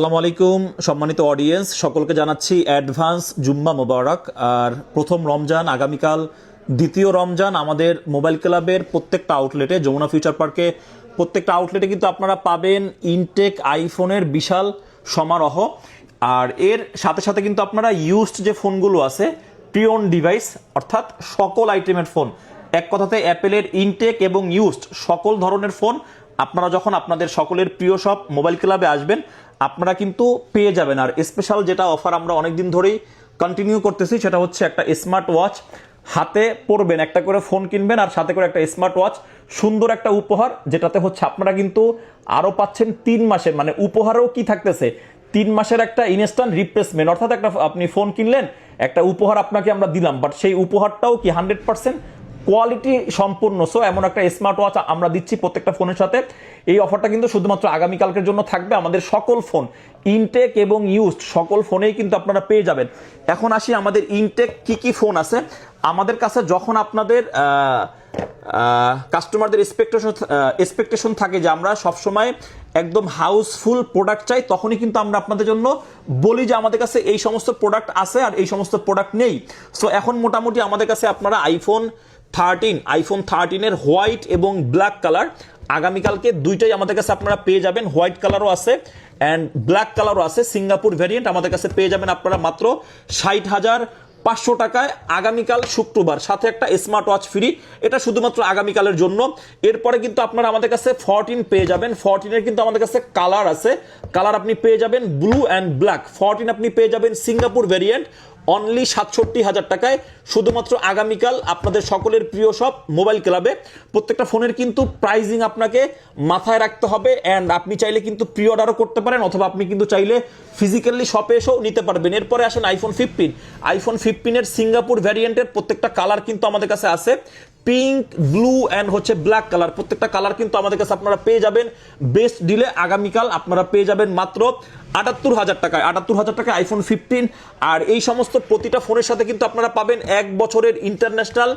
আসসালামু আলাইকুম সম্মানিত অডিয়েন্স, সকলকে জানাচ্ছি অ্যাডভান্স জুম্মা মোবারক। আর প্রথম রমজান আগামীকাল, দ্বিতীয় রমজান আমাদের মোবাইল ক্লাবের প্রত্যেকটা আউটলেটে, যমুনা ফিউচার পার্কে প্রত্যেকটা আউটলেটে কিন্তু আপনারা পাবেন ইনটেক আইফোনের বিশাল সমারোহ। আর এর সাথে সাথে কিন্তু আপনারা ইউজড যে ফোনগুলো আছে, প্রি ওন ডিভাইস অর্থাৎ সকল আইটেমের ফোন, এক কথাতে অ্যাপেলের ইনটেক এবং ইউজড সকল ধরনের ফোন আপনারা যখন আপনাদের সকলের প্রিয় সব মোবাইল ক্লাবে আসবেন আপনারা কিন্তু পেয়ে যাবেন। আর স্পেশাল যেটা অফার আমরা অনেকদিন ধরেই কন্টিনিউ করতেছি সেটা হচ্ছে একটা স্মার্ট ওয়াচ হাতে পরবেন, একটা করে ফোন কিনবেন আর সাথে করে একটা স্মার্ট ওয়াচ, সুন্দর একটা উপহার, যেটাতে হচ্ছে আপনারা কিন্তু আরও পাচ্ছেন 3 মাসের, মানে উপহারেও কি থাকতেছে 3 মাসের একটা ইনস্ট্যান্ট রিপ্লেসমেন্ট, অর্থাৎ একটা আপনি ফোন কিনলেন, একটা উপহার আপনাকে আমরা দিলাম, বাট সেই উপহারটাও কি 100% কোয়ালিটি সম্পূর্ণ। সো এমন একটা স্মার্ট ওয়াচ আমরা দিচ্ছি প্রত্যেকটা ফোনের সাথে। এই অফারটা কিন্তু শুধুমাত্র আগামীকালকের জন্য থাকবে। আমাদের সকল ফোন ইনটেক এবং ইউজড সকল ফোনেই কিন্তু আপনারা পেয়ে যাবেন। এখন আসি আমাদের ইনটেক কি কি ফোন আছে আমাদের কাছে। যখন আপনাদের কাস্টমারদের এক্সপেকটেশন থাকে যে আমরা সবসময় একদম হাউসফুল প্রোডাক্ট চাই, তখনই কিন্তু আমরা আপনাদের জন্য বলি যে আমাদের কাছে এই সমস্ত প্রোডাক্ট আছে আর এই সমস্ত প্রোডাক্ট নেই। সো এখন মোটামুটি আমাদের কাছে আপনারা আইফোন 13 হোয়াইট এবং ব্ল্যাক কালার আগামীকালকে দুইটাই আমাদের কাছে আপনারা পেয়ে যাবেন। হোয়াইট কালারও আছে অ্যান্ড ব্ল্যাক কালারও আছে, সিঙ্গাপুর ভ্যারিয়েন্ট আমাদের কাছে পেয়ে যাবেন আপনারা মাত্র 60,500 টাকায় আগামীকাল শুক্রবার, সাথে একটা স্মার্ট ওয়াচ ফ্রি। এটা শুধুমাত্র আগামীকালের জন্য। এরপরে কিন্তু আপনারা আমাদের কাছে 14 পেয়ে যাবেন। 14-এর কিন্তু আমাদের কাছে কালার আছে, কালার আপনি পেয়ে যাবেন ব্লু অ্যান্ড ব্ল্যাক। 14 আপনি পেয়ে যাবেন সিঙ্গাপুর ভ্যারিয়েন্ট অনলি 67,000 টাকায়, শুধুমাত্র আগামীকাল আপনাদের সকলের প্রিয় সব মোবাইল ক্লাবে। প্রত্যেকটা ফোনের কিন্তু প্রাইজিং আপনাকে মাথায় রাখতে হবে, অ্যান্ড আপনি চাইলে কিন্তু প্রি অর্ডারও করতে পারেন, অথবা আপনি কিন্তু চাইলে ফিজিক্যালি শপে এসেও নিতে পারবেন। এরপরে আসেন আইফোন 15-এর সিঙ্গাপুর ভ্যারিয়েন্টের প্রত্যেকটা কালার কিন্তু আমাদের কাছে আছে, পিঙ্ক, ব্লু অ্যান্ড হচ্ছে ব্ল্যাক কালার। প্রত্যেকটা কালার কিন্তু আমাদের কাছে আপনারা পেয়ে যাবেন বেস্ট ডিলে। আগামীকাল আপনারা পেয়ে যাবেন মাত্র 78,000 টাকায়। 78,000 টাকায় আইফোন 15। আর এই সমস্ত প্রতিটা ফোনের সাথে কিন্তু আপনারা পাবেন 1 বছরের ইন্টারন্যাশনাল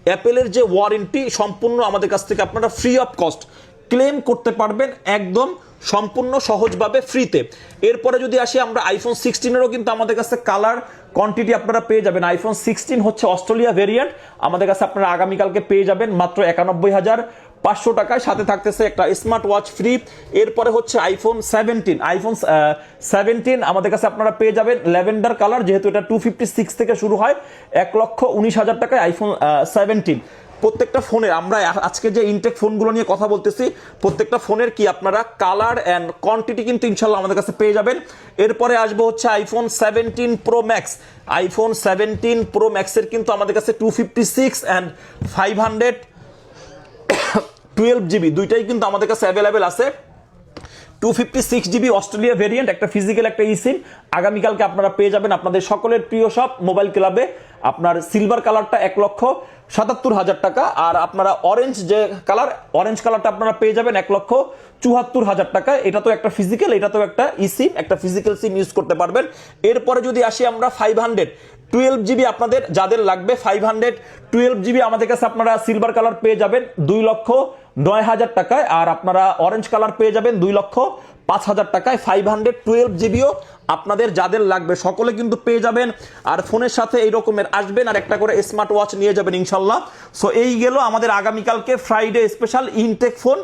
অ্যাপেলের যে ওয়ারেন্টি, সম্পূর্ণ আমাদের কাছ থেকে আপনারা ফ্রি অফ কস্ট ক্লেম করতে পারবেন, একদম সম্পূর্ণ সহজভাবে ফ্রিতে। এরপরে যদি আসি আমরা আইফোন 16-এরও কিন্তু আমাদের কাছে কালার কোয়ান্টিটি আপনারা পেয়ে যাবেন। আইফোন 16 হচ্ছে অস্ট্রেলিয়া ভেরিয়েন্ট, আমাদের কাছে আপনারা আগামীকালকে পেয়ে যাবেন মাত্র 91,500 টাকায়, সাথে থাকতেছে একটা স্মার্ট ওয়াচ ফ্রি। এরপরে হচ্ছে আইফোন 17 আমাদের কাছে আপনারা পেয়ে যাবেন ল্যাভেন্ডার কালার, যেহেতু এটা 256 থেকে শুরু হয়, 1,19,000 টাকায় আইফোন 17। প্রত্যেকটা ফোনের আমরা আজকে যে ইনটেক ফোনগুলো নিয়ে কথা বলতেছি, প্রত্যেকটা ফোনের কি আপনারা কালার অ্যান্ড কোয়ান্টিটি কিন্তু ইনশাল্লাহ আমাদের কাছে পেয়ে যাবেন। এরপরে আসবো হচ্ছে iPhone 17 pro max. IPhone 17 pro ম্যাক্সের কিন্তু আমাদের কাছে 256 অ্যান্ড 512 জিবি দুইটাই কিন্তু আমাদের কাছে অ্যাভেলেবেল আছে। 256 জিবি অস্ট্রেলিয়া ভেরিয়েন্ট, একটা ফিজিক্যাল একটা ইসিম। আগামীকালকে আপনারা পেয়ে যাবেন আপনাদের সকলের প্রিয় সব মোবাইল ক্লাবে। আপনার সিলভার কালারটা 1,77,000 টাকা, আর আপনারা অরেঞ্জ কালারটা আপনারা পেয়ে যাবেন 1,74,000 টাকা। এটা তো একটা ফিজিক্যাল, এটা তো একটা ইসিম, একটা ফিজিক্যাল সিম ইউজ করতে পারবেন। এরপরে যদি আসি আমরা 512 জিবি, আপনাদের যাদের লাগবে 512 জিবি আমাদের কাছে আপনারা সিলভার কালার পেয়ে যাবেন 2,09,000 টাকায়, আর আপনারা অরেঞ্জ কালার পেয়ে যাবেন 2,05,000 টাকায়। 512 জিবিও আপনাদের যাদের লাগবে সকলে কিন্তু পেয়ে যাবেন। আর ফোনের সাথে এই রকমের আসবেন আর একটা করে স্মার্ট ওয়াচ নিয়ে যাবেন ইনশাল্লাহ। সো এই গেল আমাদের আগামীকালকে ফ্রাইডে স্পেশাল ইনটেক ফোন।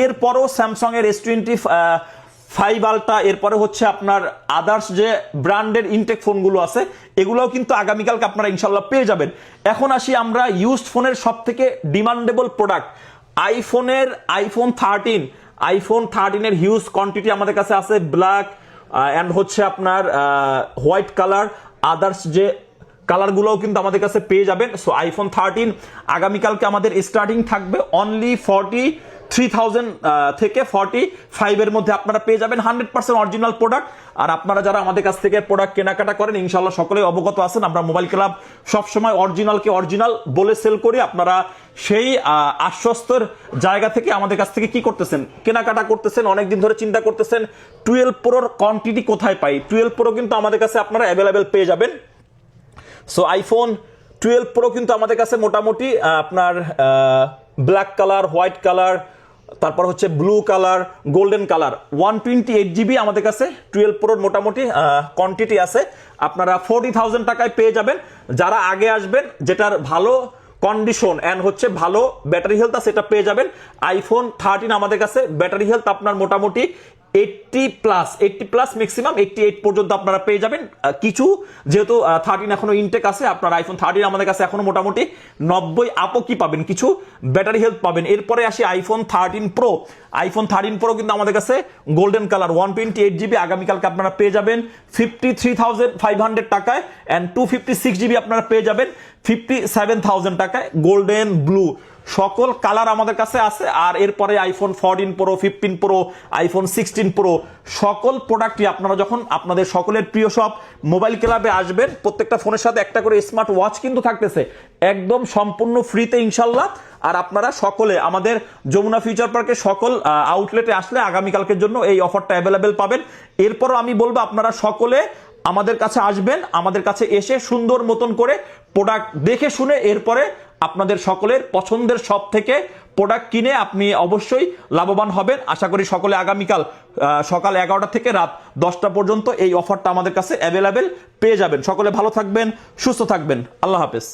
এরপরও স্যামসাং এর S25 আলট্রা, এরপরে হচ্ছে আপনার আদার্স যে ব্র্যান্ডের ইনটেক ফোনগুলো আছে, এগুলোও কিন্তু আগামীকালকে আপনারা ইনশাল্লাহ পেয়ে যাবেন। এখন আসি আমরা ইউজড ফোনের সব থেকে ডিমান্ডেবল প্রোডাক্ট আইফোন 13 এর হিউজ কোয়ান্টিটি আমাদের কাছে আছে, ব্ল্যাক অ্যান্ড হচ্ছে আপনার হোয়াইট কালার, আদার্স যে কালারগুলোও কিন্তু আমাদের কাছে পেয়ে যাবেন। সো আইফোন 13 আগামীকালকে আমাদের স্টার্টিং থাকবে অনলি 43,000 থেকে 45-এর মধ্যে আপনারা পেয়ে যাবেন 100% অরিজিনাল প্রোডাক্ট। আর আপনারা যারা আমাদের কাছ থেকে প্রোডাক্ট কেনাকাটা করেন ইনশাল্লাহ সকলেই অবগত আছেন, আমরা মোবাইল ক্লাব সবসময় অরিজিনালকে অরিজিনাল বলে সেল করি। আপনারা সেই আশ্বস্তর জায়গা থেকে আমাদের কাছ থেকে কি করতেছেন, কেনাকাটা করতেছেন, অনেকদিন ধরে চিন্তা করতেছেন 12 প্রোর কোয়ান্টিটি কোথায় পাই। 12 প্রো কিন্তু আমাদের কাছে আপনারা অ্যাভেলেবেল পেয়ে যাবেন। সো আইফোন 12 প্রো কিন্তু আমাদের কাছে মোটামুটি আপনার ব্ল্যাক কালার, হোয়াইট কালার, তারপর হচ্ছে blue colour, golden colour. 128 GB আমাদের কাছে 12 প্রোর মোটামুটি কোয়ান্টিটি আছে। আপনারা 40,000 টাকায় পেয়ে যাবেন। যারা আগে আসবেন, যেটার ভালো কন্ডিশন অ্যান্ড হচ্ছে ভালো ব্যাটারি হেলথ আছে, সেটা পেয়ে যাবেন। আইফোন 13 আমাদের কাছে ব্যাটারি হেলথ আপনার মোটামুটি 80+ ম্যাক্সিমাম 88 পর্যন্ত আপনারা পেয়ে যাবেন। কিছু যেহেতু 13 এখনো ইনটেক আছে, আপনার আইফোন 13 আমাদের কাছে এখনো মোটামুটি 90 আপও কি পাবেন, কিছু ব্যাটারি হেলথ পাবেন। এরপরে আসি আইফোন 13 প্রো। আইফোন 13 প্রো কিন্তু আমাদের কাছে গোল্ডেন কালার 128 GB আগামীকালকে আপনারা পেয়ে যাবেন 53,500 টাকায়, অ্যান্ড 256 GB আপনারা পেয়ে যাবেন 57,000 টাকায়। গোল্ডেন ব্লু সকল কালার আমাদের কাছে আছে। আর এরপরে iPhone 14 pro, 15 pro, iPhone 16 pro সকল প্রোডাক্টই আপনারা যখন আপনাদের সকলের প্রিয় সব মোবাইল ক্লাবে আসবেন, প্রত্যেকটা ফোনের সাথে একটা করে স্মার্ট ওয়াচ কিন্তু থাকতেছে একদম সম্পূর্ণ ফ্রিতে ইনশাল্লাহ। আর আপনারা সকলে আমাদের যমুনা ফিউচার পার্কের সকল আউটলেটে আসলে আগামীকালকের জন্য এই অফারটা অ্যাভেলেবেল পাবেন। এরপরও আমি বলবো আপনারা সকলে আমাদের কাছে আসবেন, আমাদের কাছে এসে সুন্দর মতন করে প্রোডাক্ট দেখে শুনে এরপরে আপনাদের সকলের পছন্দের সব থেকে প্রোডাক্ট কিনে আপনি অবশ্যই লাভবান হবেন। আশা করি সকলে আগামীকাল সকাল 11টা থেকে রাত 10টা পর্যন্ত এই অফারটা আমাদের কাছে অ্যাভেলেবেল পেয়ে যাবেন। সকলে ভালো থাকবেন, সুস্থ থাকবেন। আল্লাহ হাফেজ।